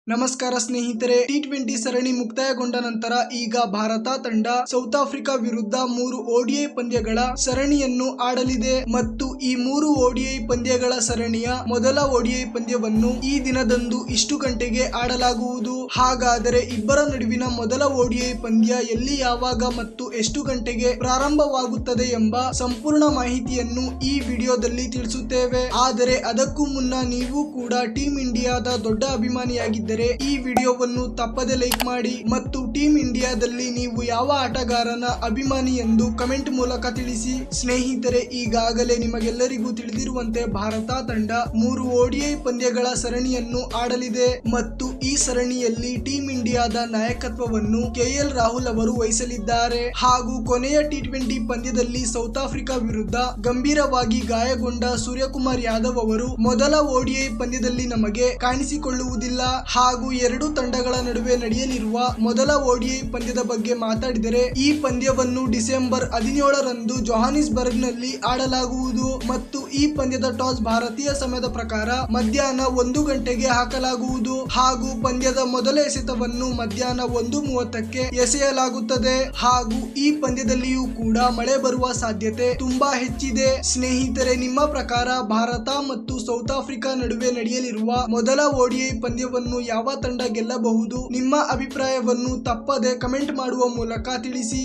ನಮಸ್ಕಾರ ಸ್ನೇಹಿತರೆ, ಟಿ20 ಸರಣಿ ಮುಕ್ತಾಯಗೊಂಡ ನಂತರ ಈಗ ಭಾರತ ತಂಡ ಸೌತ್ ಆಫ್ರಿಕಾ ವಿರುದ್ಧ 3 ODI ಪಂದ್ಯಗಳ ಸರಣಿಯನ್ನು ಆಡಲಿದೆ ಮತ್ತು ಈ 3 ODI ಪಂದ್ಯಗಳ ಸರಣಿಯ ಮೊದಲ ODI ಪಂದ್ಯವನ್ನು ಈ ದಿನದಂದು ಇಷ್ಟು ಗಂಟೆಗೆ ಆಡಲಾಗುವುದು. ಹಾಗಾದರೆ ಇಬ್ಬರ ನಡುವಿನ ಮೊದಲ ODI ಪಂದ್ಯ ಎಲ್ಲಿ, ಯಾವಾಗ ಮತ್ತು ಎಷ್ಟು ಗಂಟೆಗೆ ಪ್ರಾರಂಭವಾಗುತ್ತದೆ ಎಂಬ ಸಂಪೂರ್ಣ ಮಾಹಿತಿಯನ್ನು ಈ ವಿಡಿಯೋದಲ್ಲಿ ತಿಳಿಸುತ್ತೇವೆ. ಆದರೆ ಅದಕ್ಕೂ ಮುನ್ನ ನೀವು ಕೂಡ ಟೀಂ ಇಂಡಿಯಾದ ದೊಡ್ಡ ಅಭಿಮಾನಿಯಾಗಿದ್ದರೆ ಈ ವಿಡಿಯೋವನ್ನು ತಪ್ಪದೆ ಲೈಕ್ ಮಾಡಿ ಮತ್ತು ಟೀಂ ಇಂಡಿಯಾದಲ್ಲಿ ನೀವು ಯಾವ ಆಟಗಾರನ ಅಭಿಮಾನಿ ಎಂದು ಕಮೆಂಟ್ ಮೂಲಕ ತಿಳಿಸಿ. ಸ್ನೇಹಿತರೆ, ಈಗಾಗಲೇ ನಿಮಗೆಲ್ಲರಿಗೂ ತಿಳಿದಿರುವಂತೆ ಭಾರತ ತಂಡ 3 ODI ಪಂದ್ಯಗಳ ಸರಣಿಯನ್ನು ಆಡಲಿದೆ ಮತ್ತು ಈ ಸರಣಿಯಲ್ಲಿ ಟೀಂ ಇಂಡಿಯಾದ ನಾಯಕತ್ವವನ್ನು KL ರಾಹುಲ್ ಅವರು ವಹಿಸಲಿದ್ದಾರೆ. ಹಾಗೂ ಕೊನೆಯ ಟಿ20 ಪಂದ್ಯದಲ್ಲಿ ಸೌತ್ ಆಫ್ರಿಕಾ ವಿರುದ್ಧ ಗಂಭೀರವಾಗಿ ಗಾಯಗೊಂಡ ಸೂರ್ಯಕುಮಾರ್ ಯಾದವ್ ಅವರು ಮೊದಲ ODI ಪಂದ್ಯದಲ್ಲಿ ನಮಗೆ ಕಾಣಿಸಿಕೊಳ್ಳುವುದಿಲ್ಲ. ಹಾಗೂ ಎರಡು ತಂಡಗಳ ನಡುವೆ ನಡೆಯಲಿರುವ ಮೊದಲ ODI ಪಂದ್ಯದ ಬಗ್ಗೆ ಮಾತಾಡಿದರೆ, ಈ ಪಂದ್ಯವನ್ನು ಡಿಸೆಂಬರ್ 17ರಂದು ಜೋಹಾನಿಸ್ಬರ್ಗ್ ನಲ್ಲಿ ಆಡಲಾಗುವುದು ಮತ್ತು ಈ ಪಂದ್ಯದ ಟಾಸ್ ಭಾರತೀಯ ಸಮಯದ ಪ್ರಕಾರ ಮಧ್ಯಾಹ್ನ 1 ಗಂಟೆಗೆ ಹಾಕಲಾಗುವುದು. ಹಾಗೂ ಪಂದ್ಯದ ಮೊದಲ ಎಸೆತವನ್ನು ಮಧ್ಯಾಹ್ನ 1:30ಕ್ಕೆ ಎಸೆಯಲಾಗುತ್ತದೆ. ಹಾಗೂ ಈ ಪಂದ್ಯದಲ್ಲಿಯೂ ಕೂಡ ಮಳೆ ಬರುವ ಸಾಧ್ಯತೆ ತುಂಬಾ ಹೆಚ್ಚಿದೆ. ಸ್ನೇಹಿತರೆ, ನಿಮ್ಮ ಪ್ರಕಾರ ಭಾರತ ಮತ್ತು ಸೌತ್ ಆಫ್ರಿಕಾ ನಡುವೆ ನಡೆಯಲಿರುವ ಮೊದಲ ODI ಪಂದ್ಯವನ್ನು ಯಾವ ತಂಡ ಗೆಲ್ಲಬಹುದು? ನಿಮ್ಮ ಅಭಿಪ್ರಾಯವನ್ನು ತಪ್ಪದೆ ಕಮೆಂಟ್ ಮಾಡುವ ಮೂಲಕ ತಿಳಿಸಿ.